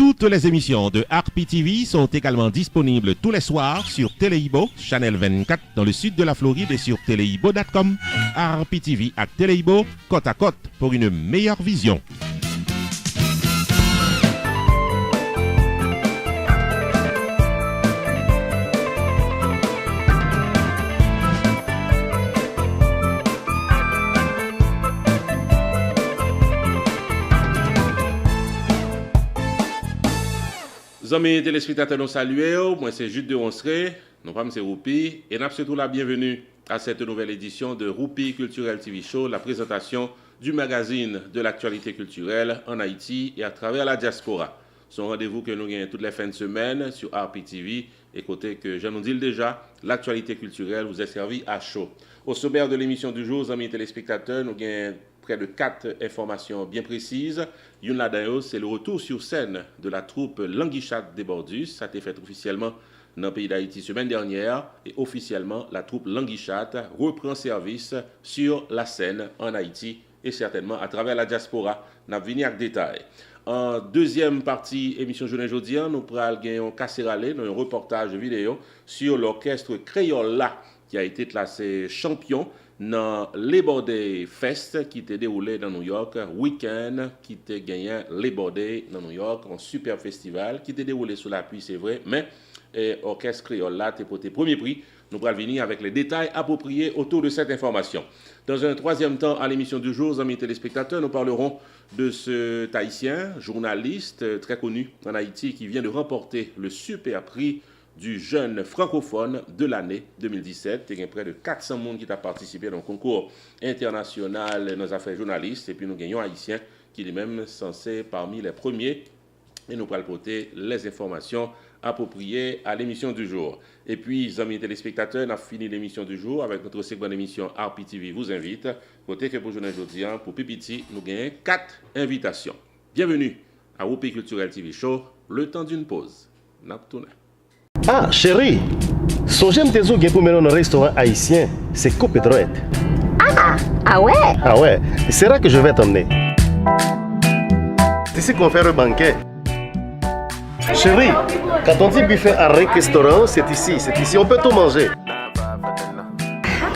Toutes les émissions de Harpi TV sont également disponibles tous les soirs sur Téléibo, Channel 24 dans le sud de la Floride et sur téléibo.com. Harpi TV à Téléibo, côte à côte pour une meilleure vision. Amis téléspectateurs, nous saluons. Moi, c'est Jude de Ronseré. Nous sommes c'est Roupi. Et nous souhaitons la bienvenue à cette nouvelle édition de Roupi Culturel TV Show, la présentation du magazine de l'actualité culturelle en Haïti et à travers la diaspora. C'est un rendez-vous que nous gagnons toutes les fins de semaine sur Harpi TV. Et côté que je nous dis déjà, l'actualité culturelle vous est servie à chaud. Au sommaire de l'émission du jour, amis téléspectateurs, nous gagnons près de 4 informations bien précises. Une là-dedans, c'est le retour sur scène de la troupe Languichat des Bordus. Ça a été fait officiellement dans le pays d'Haïti semaine dernière. Et officiellement, la troupe Languichat reprend service sur la scène en Haïti et certainement à travers la diaspora. Nous allons venir avec détails. En deuxième partie, émission Journée Jeudi, nous allons casserale, un reportage vidéo sur l'orchestre Crayola qui a été classé champion dans Labor Day Fest qui était déroulé dans New York, week-end qui était gagné Labor Day dans New York, un super festival qui était déroulé sous l'appui, c'est vrai, mais Orchestre Créole là, t'es pour tes premiers prix. Nous allons venir avec les détails appropriés autour de cette information. Dans un troisième temps, à l'émission du jour, amis téléspectateurs, nous parlerons de ce Haïtien, journaliste très connu en Haïti, qui vient de remporter le super prix du jeune francophone de l'année 2017. Il y a près de 400 personnes qui ont participé dans le concours international dans les affaires journalistes. Et puis nous gagnons un Haïtien qui est même censé parmi les premiers. Et nous allons porter les informations appropriées à l'émission du jour. Et puis, amis téléspectateurs, on a fini l'émission du jour avec notre seconde émission Harpi TV vous invite. Côté que pour journée aujourd'hui, pour Pipiti, nous gagnons 4 invitations. Bienvenue à Roupi Culturel TV Show, le temps d'une pause. Naptouna. Ah, chérie, songez me tes pour mener dans un restaurant haïtien, c'est Copetroet. Ah ouais? Ah ouais, c'est là que je vais t'emmener. C'est ici qu'on fait le banquet. Chérie, quand on dit buffet à restaurant, c'est ici, on peut tout manger.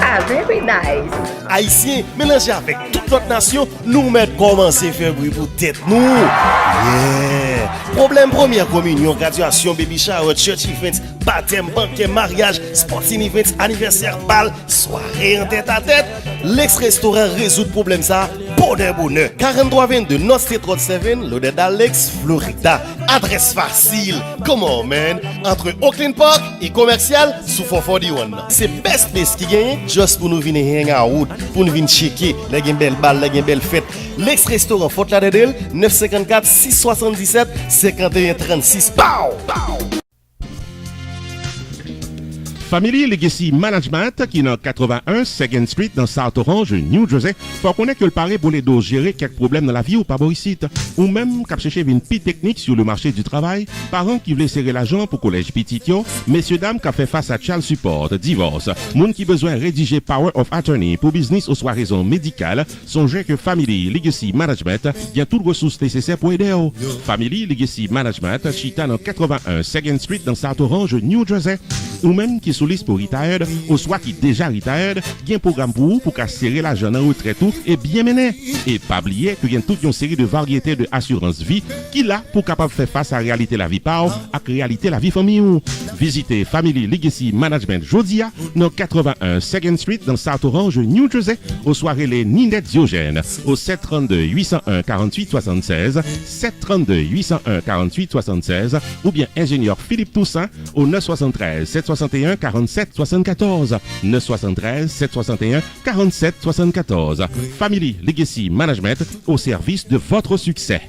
Ah, very nice. Haïtiens, mélangés avec toute notre nation, nous mettons commencer à faire bruit pour tête nous. Yeah. Problème première communion, graduation, baby shower, church events, baptême, banquet, mariage, sporting events, anniversaire, bal, soirée en tête à tête. L'ex-restaurant résout le problème ça, bonheur. 4322 North State Road 7, l'odeur d'Alex, Florida. Adresse facile, come on man, entre Oakland Park et commercial sous 441. C'est best place qui gagne, juste pour nous venir hang out, pour nous venir checker, les belles balles, les belles fêtes. L'ex-restaurant Fort Lauderdale, 954 677 51 36. Pow! Family Legacy Management qui est dans 81 2nd Street dans South Orange, New Jersey, faut qu'on ait que le pari pour les dos gérer quelques problèmes dans la vie ou pas borisite. Ou même qu'à chercher une petite technique sur le marché du travail, parents qui voulaient serrer l'argent pour collège petitio, messieurs dames qui a fait face à child support, divorce, moun qui besoin rédiger power of attorney pour business ou soit raison médicale, songez que Family Legacy Management y a toutes les ressources nécessaires pour aider. Family Legacy Management, chita dans 81 2nd Street dans South Orange, New Jersey, ou même qui sous liste pour retired, ou soit qui déjà retired, il y a un programme pour vous pour serrer l'argent en retraite et bien mener. Et pas oublier qu'il y a toute une série de variétés de assurance vie qui là pour capable faire face à la réalité la vie par à la réalité la vie famille. Visitez Family Legacy Management Jodia dans 81 2nd Street dans South Orange, New Jersey, aux soirées les Ninette Diogène au 732 801 48 76, 732 801 48 76 ou bien ingénieur Philippe Toussaint au 973 761 47 74, 973 761 47 74. Family Legacy Management au service de votre succès.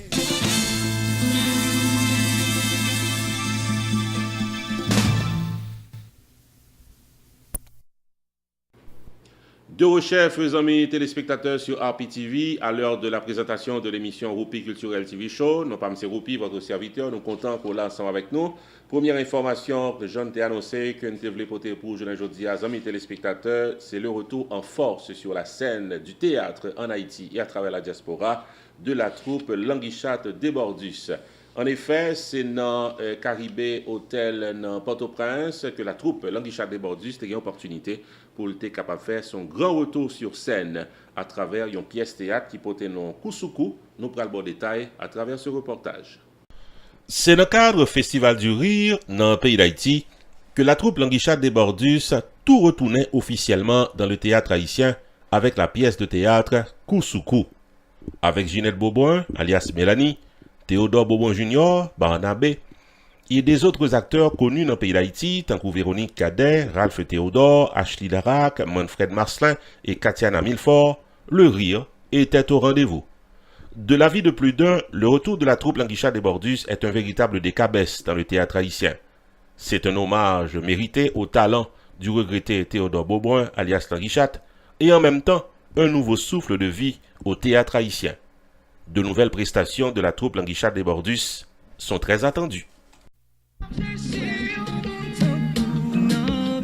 De recherche, mes amis téléspectateurs sur Harpi TV, à l'heure de la présentation de l'émission Roupi Culturel TV Show. Nous sommes M. Roupi, votre serviteur. Nous comptons pour là ensemble avec nous. Première information que John t'a annoncé, que nous devons porter pour aujourd'hui à amis téléspectateurs, c'est le retour en force sur la scène du théâtre en Haïti et à travers la diaspora de la troupe Languichat des Bordus. En effet, c'est dans Caribé Hotel dans Port-au-Prince que la troupe Languichat des Bordus a eu l'opportunité pour être capable de faire son grand retour sur scène à travers une pièce théâtre qui portait nom Kousoukou. Nous prenons le détail à travers ce reportage. C'est dans le cadre Festival du Rire dans le pays d'Haïti que la troupe Languichat des Bordus a tout retourné officiellement dans le théâtre haïtien avec la pièce de théâtre Kousoukou. Avec Ginette Beauboin, alias Mélanie, Théodore Beauboin Jr., Barnabé, et des autres acteurs connus dans le pays d'Haïti, tant que Véronique Cadet, Ralph Théodore, Ashley Darac, Manfred Marcelin et Katiana Milfort, le rire était au rendez-vous. De l'avis de plus d'un, le retour de la troupe Languichat des Bordus est un véritable décabès dans le théâtre haïtien. C'est un hommage mérité au talent du regretté Théodore Beauboin, alias Languichat, et en même temps, un nouveau souffle de vie au théâtre haïtien. De nouvelles prestations de la troupe Languichat des Bordus sont très attendues.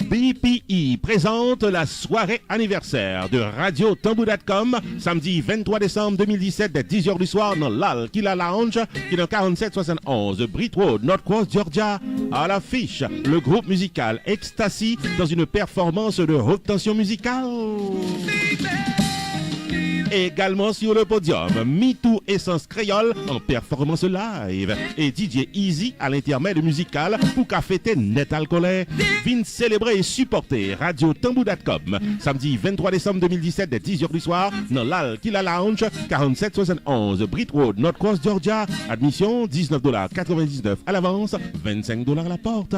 BPI présente la soirée anniversaire de Radio Tambou.com samedi 23 décembre 2017 dès 10h du soir dans l'Al Killa Lounge qui est dans 4771 Britt Road, North Cross, Georgia. À l'affiche, le groupe musical Ecstasy dans une performance de haute tension musicale. Également sur le podium, MeToo Essence Créole en performance live et DJ Easy à l'intermède musical pour qu'a fêter net alcoolé. Vin célébrer et supporter Radio Tambou.com samedi 23 décembre 2017 dès 10h du soir dans l'Al Killa Lounge 4771 Britt Road, North Cross, Georgia. Admission $19,99 à l'avance, $25 à la porte.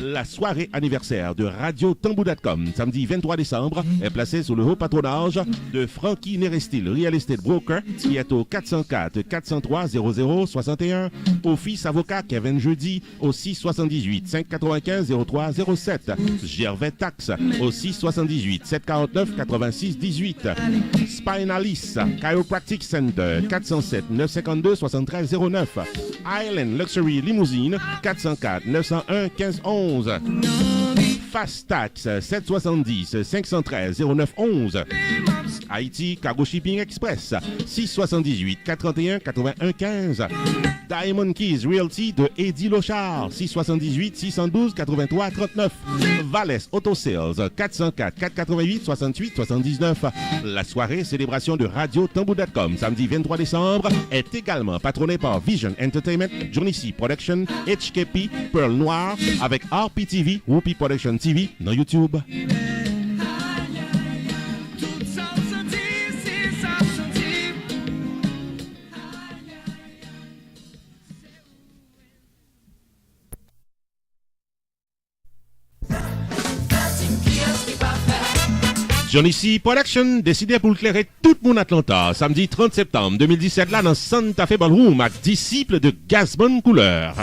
La soirée anniversaire de Radio Tambou.com samedi 23 décembre est placée sous le haut patronage de Frankie Nerestil Real Estate Broker qui est au 404 403 0061. Office avocat Kevin Jeudi au 678 595 0307. Gervais Tax au 678 749 86 18. Spinalis Chiropractic Center 407 952 73 09. Island Luxury Limousine 404 901 15 11. Fast Tax 770 513 09 11. Haïti Cargo Shipping Express 678 431 81 15. Diamond Keys Realty de Eddie Lochard 678 612 83 39. Valles Auto Sales 404 488 68 79. La soirée célébration de Radio Tambou.com samedi 23 décembre est également patronnée par Vision Entertainment, Johnny C Production, HKP, Pearl Noir avec RPTV, Whoopi Production TV dans YouTube. Johnny C Production décidé pour éclairer tout le monde Atlanta samedi 30 septembre 2017 là dans Santa Fe Ballroom avec disciples de Gasbon Couleur.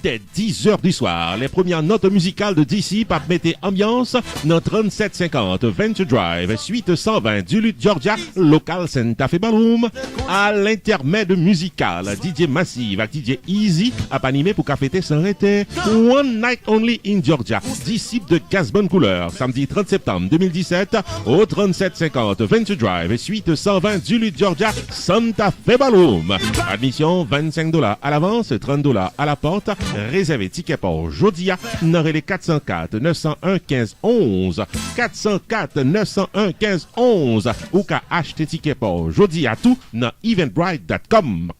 Dès 10h du soir, les premières notes musicales de DC pour mettre ambiance dans 3750 Venture Drive, suite 120 Duluth, Georgia, local Santa Fe Ballroom. À l'intermède musical, DJ Massive avec DJ Easy a animé pour caféter sans arrêter. One Night Only in Georgia, disciple de Gasbon Couleur, samedi 30 septembre 2017 au 3750 Venture Drive, suite 120 Duluth, Georgia, Santa Fe Ballroom. Admission $25 à l'avance, $30 à la porte. Réservez ticket pour Jodia, dans les 404 901 15 11. 404 901 15 11. Ou qu'à acheter ticket pour Jodia tout dans eventbrite.com.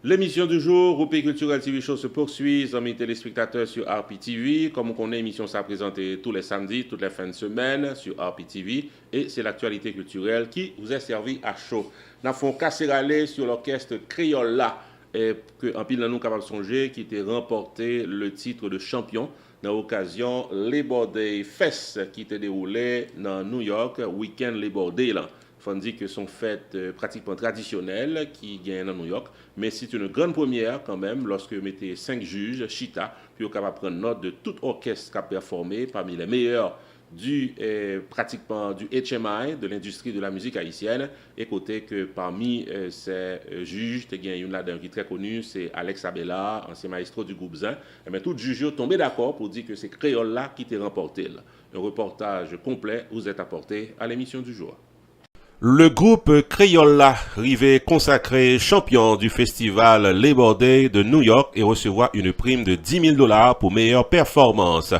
L'émission du jour, Roupi Culturel TV Show se poursuit, amis téléspectateurs sur RPTV. Comme on connaît, l'émission sera présentée tous les samedis, toutes les fins de semaine sur RPTV. Et c'est l'actualité culturelle qui vous est servie à chaud. Nous avons cassé râler sur l'orchestre Créole là, et que en pile nous capable de songer, qui était remporté le titre de champion dans l'occasion Labor Day Fest qui était déroulé dans New York, Weekend Labor Day là. Faut dire que sont fêtes pratiquement traditionnelles qui gagnent à New York, mais c'est une grande première quand même lorsque vous mettez 5 juges, Chita, puis vous êtes capable de prendre note de tout orchestre qui a performé parmi les meilleurs pratiquement du HMI, de l'industrie de la musique haïtienne, et côté que parmi ces juges, il y a une là-dedans qui est très connue, c'est Alex Abella, ancien maestro du groupe Zin. Et bien, tout juge est tombé d'accord pour dire que c'est Créole là qui t'a remporté. Un reportage complet vous est apporté à l'émission du jour. Le groupe Crayola, rivé consacré champion du festival Labor Day de New York et recevra une prime de $10,000 pour meilleure performance.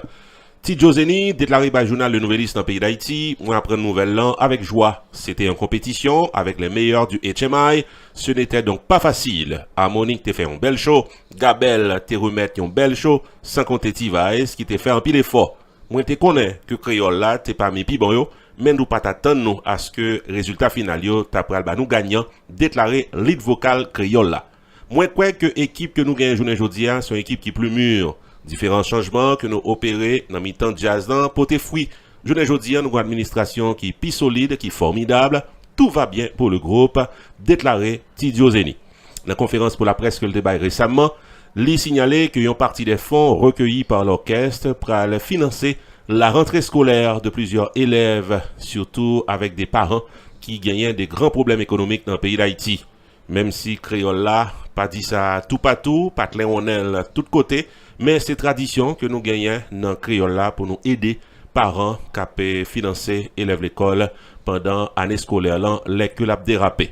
Tidjo Zeni, déclaré par le journal Le Nouvelliste en pays d'Haïti, on apprend une nouvelle langue avec joie. C'était en compétition avec les meilleurs du HMI. Ce n'était donc pas facile. Harmonique t'a fait un bel show. Gabel t'a remis un bel show. Sans compter T-Vice qui t'a fait un pile effort. Moi te connais que Créole là t'es parmi pi bon yo, mais nous pas t'attendre nous à ce que résultat final yo t'a pral ba nous gagnant, déclaré lead vocal Créole là. Moi crois que équipe que nous gagnons journée aujourd'hui c'est une équipe qui plus mûre. Différents changements que nous opérés dans mi-temps jazz dans poté fruit. Journée aujourd'hui nous avons une administration qui plus solide, qui formidable. Tout va bien pour le groupe, déclaré Tidjo Zeni. La conférence pour la presse que le débat récemment, lui signalé qu'il y a une partie des fonds recueillis par l'orchestre pour financer la rentrée scolaire de plusieurs élèves, surtout avec des parents qui gagnaient des grands problèmes économiques dans le pays d'Haïti. Même si Créole là, pas dit ça tout partout, pas clair on est tout côté, mais c'est tradition que nous gagnons dans Créole là pour nous aider parents qui financer élèves l'école pendant l'année scolaire là, les que l'a dérapé.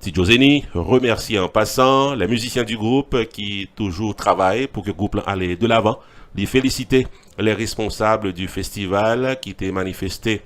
Tidjo Zeni remercie en passant les musiciens du groupe qui toujours travaillent pour que le groupe aille de l'avant. Il félicite les responsables du festival qui étaient manifestés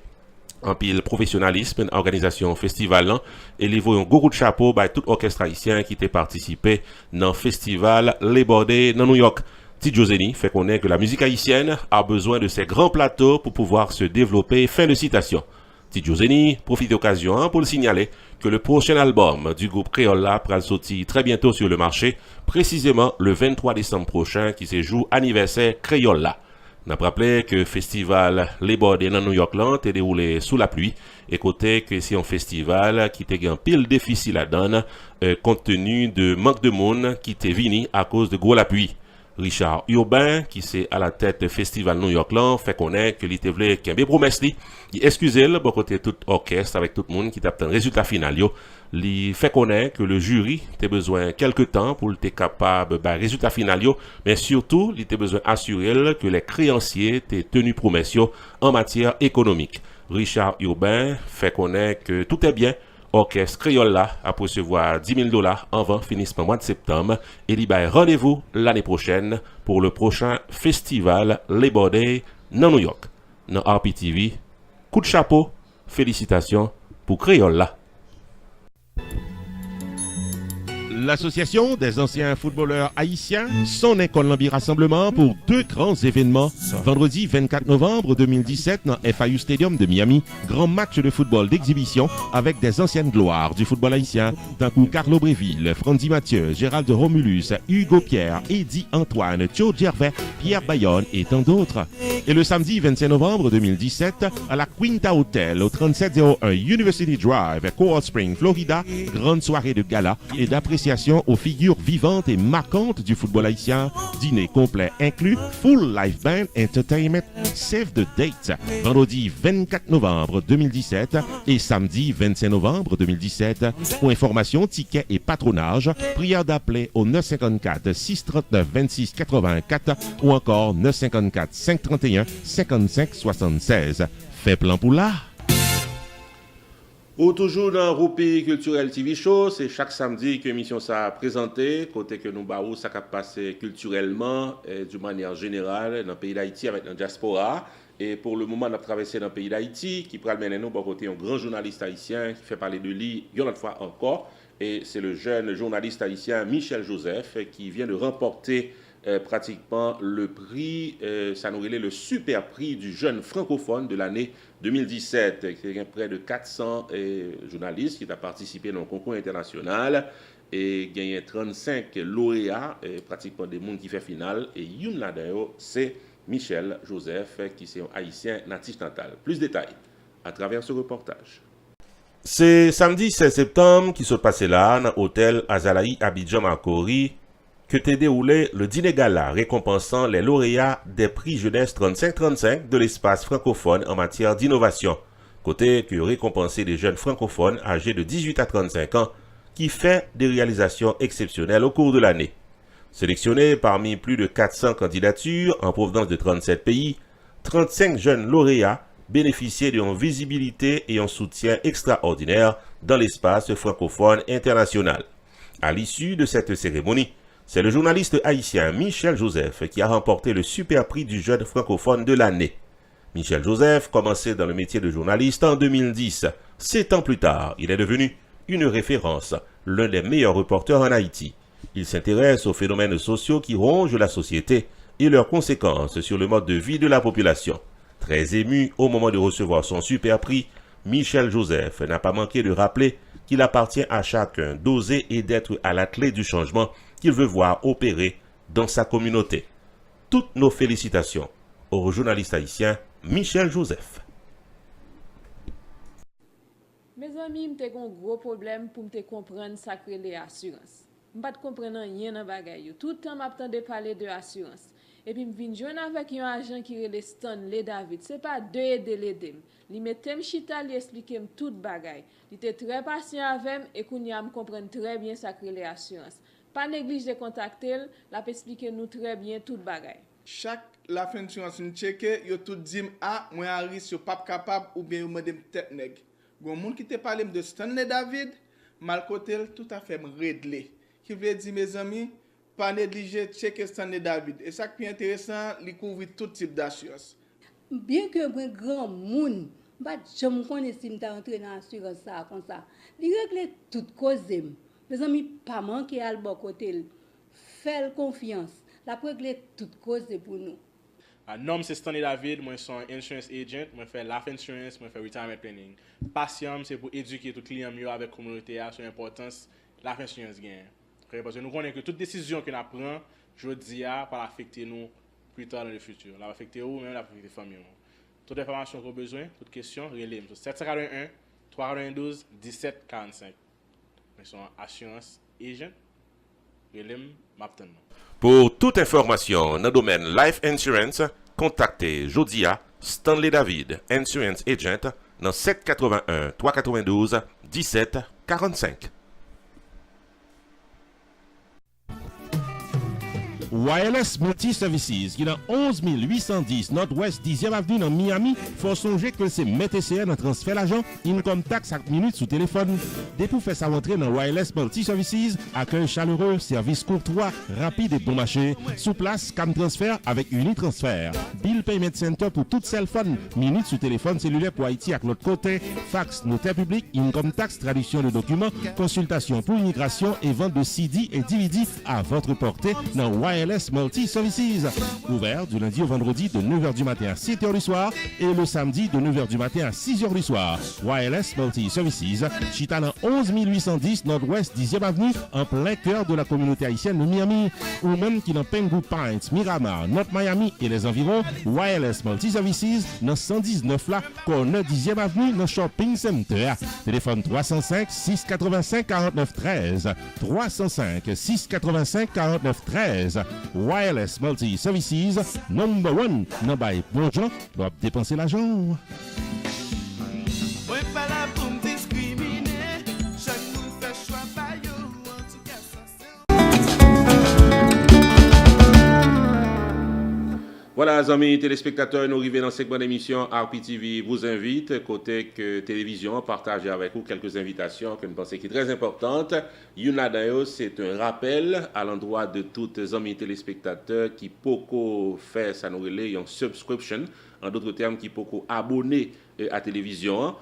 en pile professionnalisme en organisation festival là, et il vaut un gros coup de chapeau by tout orchestre haïtien qui était participé dans le festival Labor Day dans New York. Tidjo Zeni fait connaître que la musique haïtienne a besoin de ces grands plateaux pour pouvoir se développer. Fin de citation. Tidjo Zeni profite de l'occasion pour le signaler que le prochain album du groupe Créole pourra sortir très bientôt sur le marché, précisément le 23 décembre prochain qui se joue anniversaire Créole. N'a pas rappelé que le festival Labor Day dans New York est déroulé sous la pluie et côté que c'est un festival qui était un pile difficile à donner compte tenu de manque de monde qui était venu à cause de gros la pluie. Richard Urbain, qui c'est à la tête du festival New York fait connaître que l'ité voulait qu'il y ait des promesses li. Il excusez le bon côté tout orchestre avec tout le monde qui tape un résultat final yo. Il fait connaître que le jury a besoin quelques temps pour être capable de résultat final yo, mais surtout il a besoin d'assurer que les créanciers aient tenu promesse yo en matière économique. Richard Urbain fait connaître que tout est bien. Orchestre Créole là a recevoir $10,000 avant finissement mois de septembre et il y a rendez-vous l'année prochaine pour le prochain festival Labor Day dans New York. Dans RPTV, coup de chapeau, félicitations pour Créole là. L'Association des anciens footballeurs haïtiens s'en est Colombie Rassemblement pour deux grands événements. Vendredi 24 novembre 2017 dans FIU Stadium de Miami, grand match de football d'exhibition avec des anciennes gloires du football haïtien, d'un coup Carlo Bréville, Frandy Mathieu, Gérald Romulus, Hugo Pierre, Eddie Antoine, Joe Gervais, Pierre Bayonne et tant d'autres. Et le samedi 25 novembre 2017 à la Quinta Hotel au 3701 University Drive, Coral Springs, Florida, grande soirée de gala et d'appréciation aux figures vivantes et marquantes du football haïtien. Dîner complet inclus, full live band entertainment, save the date. Vendredi 24 novembre 2017 et samedi 25 novembre 2017. Pour information, tickets et patronage, prière d'appeler au 954 639 26 84 ou encore 954 531 55 76. Fait plan pour là. Ou toujours dans Roupi Culturel TV Show, c'est chaque samedi que l'émission ça a présenté, côté que nous baou ça a passé culturellement d'une manière générale dans le pays d'Haïti avec la diaspora. Et pour le moment, on a traversé dans le pays d'Haïti, qui prend mener nous bon côté un grand journaliste haïtien qui fait parler de lui une autre fois encore. Et c'est le jeune journaliste haïtien Michel Joseph qui vient de remporter pratiquement le prix, ça nous relève le super prix du jeune francophone de l'année 2017. Il y a près de 400 journalistes qui ont participé dans le concours international et gagné 35 lauréats, pratiquement des mondes qui fait finale. Et une là-dedans, c'est Michel Joseph, qui est un haïtien natif natal. Plus de détails à travers ce reportage. C'est samedi 16 septembre qui se passait là, dans l'hôtel Azalaï Abidjan Makori, que t'est déroulé le dîner gala récompensant les lauréats des prix jeunesse 35-35 de l'espace francophone en matière d'innovation. Côté que récompenser des jeunes francophones âgés de 18 à 35 ans qui fait des réalisations exceptionnelles au cours de l'année. Sélectionnés parmi plus de 400 candidatures en provenance de 37 pays, 35 jeunes lauréats bénéficiaient d'une visibilité et un soutien extraordinaire dans l'espace francophone international. À l'issue de cette cérémonie, c'est le journaliste haïtien Michel Joseph qui a remporté le super prix du jeune francophone de l'année. Michel Joseph commençait dans le métier de journaliste en 2010. 7 ans plus tard, il est devenu une référence, l'un des meilleurs reporters en Haïti. Il s'intéresse aux phénomènes sociaux qui rongent la société et leurs conséquences sur le mode de vie de la population. Très ému au moment de recevoir son super prix, Michel Joseph n'a pas manqué de rappeler qu'il appartient à chacun d'oser et d'être à la clé du changement qu'il veut voir opérer dans sa communauté. Toutes nos félicitations au journaliste haïtien Michel Joseph. Mes amis, m'te un gros problème pour me comprendre ça que les assurances. M'pas de comprendre rien dans bagay. Tout le temps m'attendais parler de assurance. Et puis m'vinn joindre avec un agent qui relè Stanley David. C'est pas de l'aider. Li mettem chita li expliquer tout bagay. Il était très patient avec et kounya me comprendre très bien ça que les assurances. Pas néglige de contacter, la peut expliquer nous très bien tout bagay. Chaque la fin assurance nous checker, yo tout dim moi à risque yo pas capable ou bien yo madame tête nèg. Gon moun qui te parle de Stanley David, mal côté tout à fait réglé. Qui veut dire mes amis, pas négliger checker Stanley David. Et ça qui est intéressant, il couvre tout type d'assurance. Bien que un grand monde, je me connais si je rentré dans l'assurance ça comme ça. Il règle toute cause. Mes amis, pas manquer à bon côté. Faire confiance. La régler toute cause pour nous. Nom c'est Stanley David, moi suis un insurance agent, moi fais life insurance, moi fais retirement planning. Passion c'est pour éduquer tout client mieux avec communauté sur l'importance life insurance gain. Parce que nous connaissons que toute décision que nous prenons, je dis pas affecter nous plus tard dans le futur. La va affecter ou même la affecter la famille. Toute information qu'on a besoin, toute question, relève 741 392 1745. Nous sommes assurance agent, relève m'attend. Pour toute information dans le domaine Life Insurance, contactez Jodia Stanley David, Insurance Agent, dans 781 392 1745. Wireless Multi-Services, qui est dans 11 810 Nord-Ouest 10e Avenue dans Miami, faut songer que c'est MTCR dans transfert l'argent, income tax 5 minutes sous téléphone. Dès pour faire sa rentrée dans Wireless Multi-Services, accueil chaleureux, service courtois, rapide et bon marché, sous place, cam transfert avec Unitransfert. Bill Payment Center pour tout cell phone, minutes sous téléphone cellulaire pour Haïti à l'autre côté, fax, notaire public, income tax, traduction de documents, consultation pour immigration et vente de CD et DVD à votre portée dans Wireless Multi-Services. Ouvert du lundi au vendredi de 9h du matin à 7h du soir et le samedi de 9h du matin à 6h du soir. Wireless Multi-Services, chita dans 11 810 Nord-Ouest 10e Avenue, en plein cœur de la communauté haïtienne de Miami, ou même qui dans Pengu Pines, Miramar, North Miami et les environs. Wireless Multi-Services dans 119 là, corner 10e Avenue dans Shopping Center. Téléphone 305 685 49 13. 305 685 49 13. Wireless Multi-Services, number one, non by bon gens, doivent dépenser l'argent. Voilà, amis téléspectateurs, nous arrivons dans ce segment d'émission. RPTV vous invite, côté que télévision, partager avec vous quelques invitations que nous pensons qui sont très importantes. Yuna d'ailleurs, c'est un rappel à l'endroit de tous les amis téléspectateurs qui peuvent faire ça nous relais une subscription, en d'autres termes, qui peuvent abonner à télévision.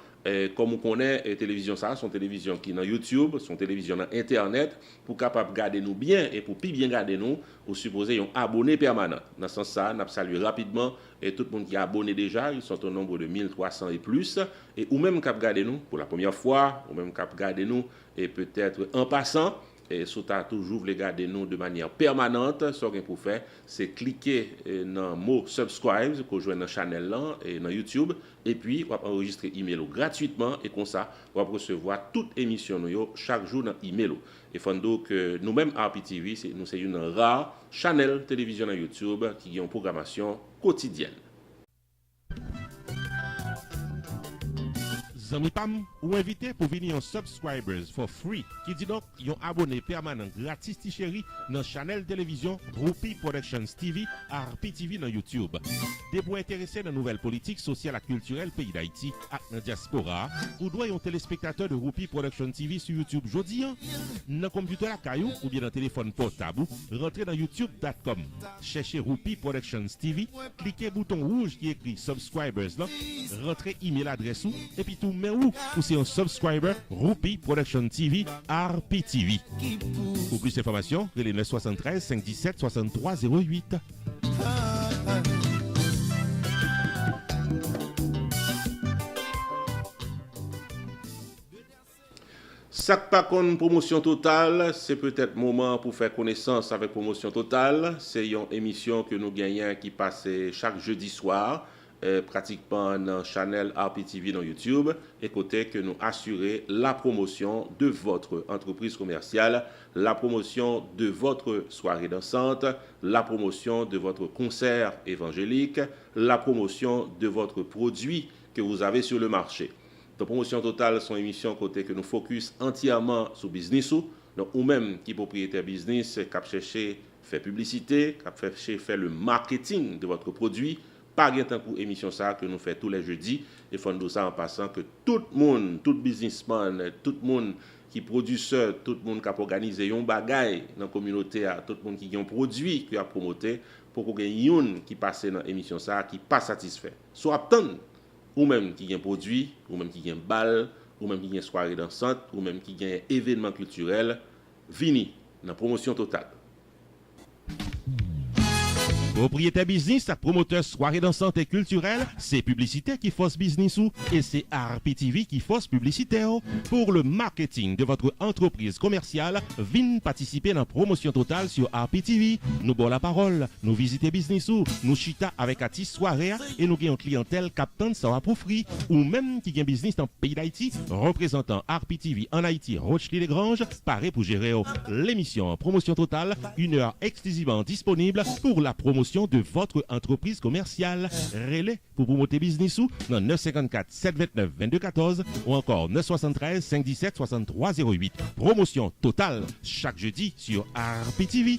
Comme on connaît, télévision ça, son télévision qui est dans YouTube, son télévision dans Internet, pour capable garder nous bien et pour plus bien garder nous, ou supposer un abonné permanent. Dans ce sens ça, nous saluons rapidement et tout le monde qui est abonné déjà, ils sont au nombre de 1300 et plus, et ou même cap garder nous pour la première fois, ou même cap garder nous et peut-être en passant, Et si tu as toujours voulu garder nous de manière permanente, ce qu'on peut faire, c'est cliquer dans le mot subscribe que vous jouez dans la chaîne là et dans YouTube. Et puis, vous pouvez enregistrer email gratuitement. Et comme ça, vous pouvez recevoir toute émission chaque jour dans email. Et donc, nous-mêmes, RPTV, nous sommes une rare chaîne télévision dans YouTube qui a une programmation quotidienne. Zami Pam, ou invité pour venir en subscribers for free, qui dit donc yon abonné permanent gratis ti chéri dans channel télévision Roupi Productions TV, RPTV dans YouTube. Des pour intéressés dans nouvelles politiques sociales et culturelles pays d'Haïti et dans diaspora, ou doit yon téléspectateur de Roupi Productions TV sur YouTube jodi dans computer à caillou ou bien dans téléphone portable, rentrez dans youtube.com, cherchez Roupi Productions TV, cliquez bouton rouge qui écrit subscribers là, rentrez email adresse ou et puis tout mais où pour c'est un subscriber Roupi Production TV RPTV. Pour plus d'informations, relais 973 517 63 08. Ça pas qu'on promotion totale, c'est peut-être moment pour faire connaissance avec promotion totale. C'est une émission que nous gagnons qui passe chaque jeudi soir. Pratiquement dans la chaîne RPTV dans YouTube, et côté que nous assurer la promotion de votre entreprise commerciale, la promotion de votre soirée dansante, la promotion de votre concert évangélique, la promotion de votre produit que vous avez sur le marché. Donc, promotion totale sont émissions côté que nous focus entièrement sur business ou même qui propriétaire business qui chercher faire publicité, qui chercher faire le marketing de votre produit. Pas de temps pour émission ça que nous faisons tous les jeudis. Et fondons ça en passant que tout le monde, tout businessman, tout le monde qui producteur, tout le monde qui a organisé un bagage dans la communauté, tout le monde qui a un produit qui a promoté, pour qu'on ait un qui passe dans l'émission ça qui pas satisfait. Soit attendre ou même qui a un produit, ou même qui a un bal, ou même qui a une soirée dansante, ou même qui a un événement culturel, vini dans la promotion totale. Propriétaire business, promoteur soirée dansante et culturelle, c'est publicité qui force business ou et c'est RPTV qui force publicité. Pour le marketing de votre entreprise commerciale, venez participer dans la promotion totale sur RPTV. Nous bon la parole, nous visiter business ou nous chita avec artiste soirée et nous gagnons clientèle captant sans approufri ou même qui gagne business dans le pays d'Haïti, représentant RPTV en Haïti, Rochely-les-Granges, paré pour gérer l'émission promotion totale, 1 heure exclusivement disponible pour la promotion de votre entreprise commerciale. Relais pour promoter business ou dans 954 729 2214 ou encore 973 517 63 08. Promotion totale chaque jeudi sur RPTV.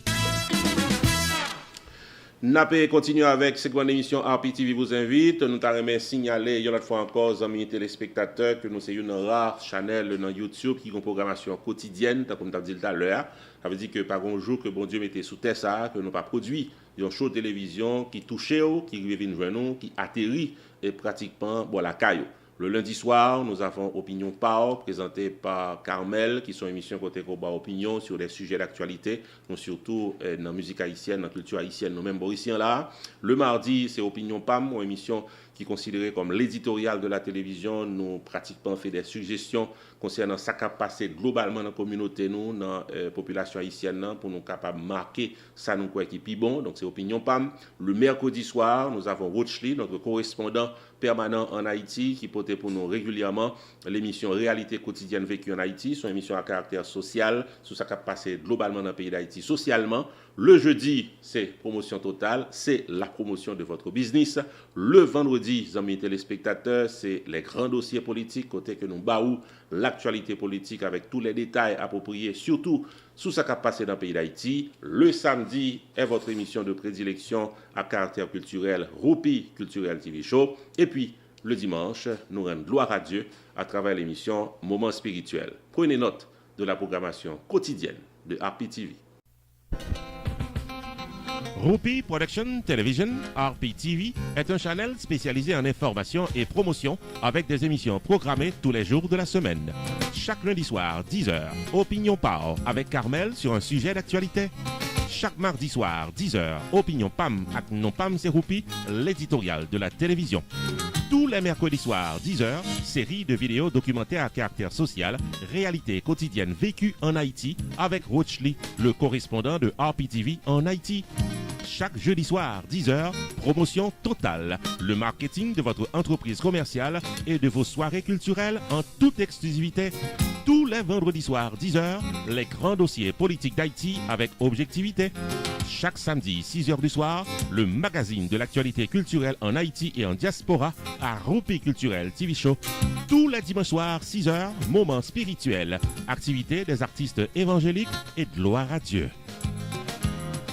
Napé continue avec cette grande émission RPTV vous invite. Nous t'avons signalé une autre fois encore, amis téléspectateurs, que nous sommes une rare channel dans YouTube qui a une programmation quotidienne, comme tu as dit tout à l'heure. Ça veut dire que par un jour que bon Dieu mettait sous terre ça, que nous pas produit un show de télévision qui touche, qui revient vers nous, qui atterrit et pratiquement la caillou. Le lundi soir, nous avons Opinion Power, présentée par Carmel, qui sont émissions côté combat opinion sur des sujets d'actualité, surtout dans la musique haïtienne, dans la culture haïtienne, nous-mêmes boriciens là. Le mardi, c'est Opinion PAM, une émission qui est considérée comme l'éditorial de la télévision. Nous pratiquement fait des suggestions concernant ce qui a passé globalement dans la communauté, nous, dans la population haïtienne, pour nous capables de marquer ça nous quoi qui est bon. Donc c'est Opinion PAM. Le mercredi soir, nous avons Rochely, notre correspondant permanent en Haïti, qui portait pour nous régulièrement l'émission Réalité quotidienne vécue en Haïti, son émission à caractère social, sur ce qui a passé globalement dans le pays d'Haïti socialement. Le jeudi, c'est promotion totale, c'est la promotion de votre business. Le vendredi, amis téléspectateurs, c'est les grands dossiers politiques, côté que nous baou l'actualité politique avec tous les détails appropriés, surtout sur ce qui a passé dans le pays d'Haïti. Le samedi est votre émission de prédilection à caractère culturel, Roupi Culturel TV Show. Et puis, le dimanche, nous rendons gloire à Dieu à travers l'émission Moment spirituel. Prenez note de la programmation quotidienne de RPTV. Roupi Production Television, RPTV, est un channel spécialisé en information et promotion avec des émissions programmées tous les jours de la semaine. Chaque lundi soir, 10h, Opinion Power avec Carmel sur un sujet d'actualité. Chaque mardi soir, 10h, Opinion PAM avec Non PAM c'est Roupi, l'éditorial de la télévision. Tous les mercredis soirs, 10h, série de vidéos documentaires à caractère social, réalité quotidienne vécue en Haïti avec Roach Lee, le correspondant de RPTV en Haïti. Chaque jeudi soir, 10h, promotion totale. Le marketing de votre entreprise commerciale et de vos soirées culturelles en toute exclusivité. Tous les vendredis soirs, 10h, les grands dossiers politiques d'Haïti avec objectivité. Chaque samedi, 6h du soir, le magazine de l'actualité culturelle en Haïti et en diaspora à Roupi Culturel TV Show. Tous les dimanches soirs, 6h, moments spirituels, activités des artistes évangéliques et de gloire à Dieu.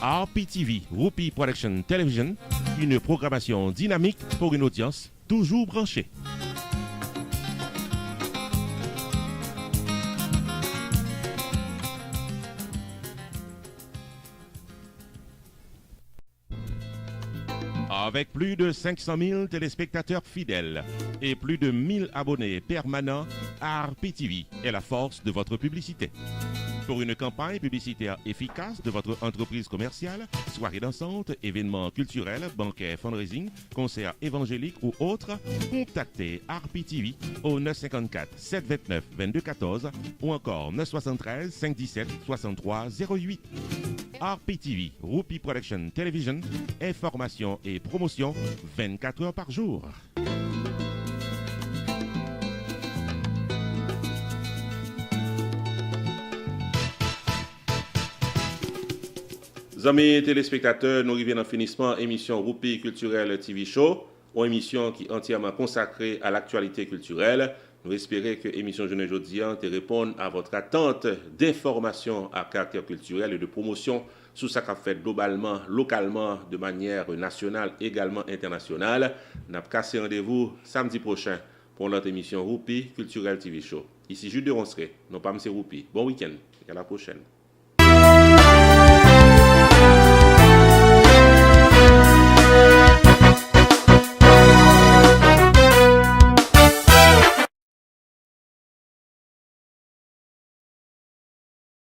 RPTV, Roupi Production Television, une programmation dynamique pour une audience toujours branchée. Avec plus de 500 000 téléspectateurs fidèles et plus de 1000 abonnés permanents, RPTV est la force de votre publicité. Pour une campagne publicitaire efficace de votre entreprise commerciale, soirée dansante, événements culturels, banquets, fundraising, concerts évangéliques ou autres, contactez RPTV au 954 729 2214 ou encore 973 517 63 08. RPTV, Roupi Production Television, information et promotion 24 heures par jour. Amis téléspectateurs, nous arrivons dans le finissement émission Roupi Culturel TV Show, une émission qui est entièrement consacrée à l'actualité culturelle. Nous espérons que l'émission Journée Aujourd'hui te répond à votre attente d'informations à caractère culturel et de promotion sur ce qu'a fait globalement, localement, de manière nationale, également internationale. Nous avons cassé rendez-vous samedi prochain pour notre émission Roupi Culturel TV Show. Ici Jules de Ronceray, non pas M. Roupi. Bon week-end et à la prochaine.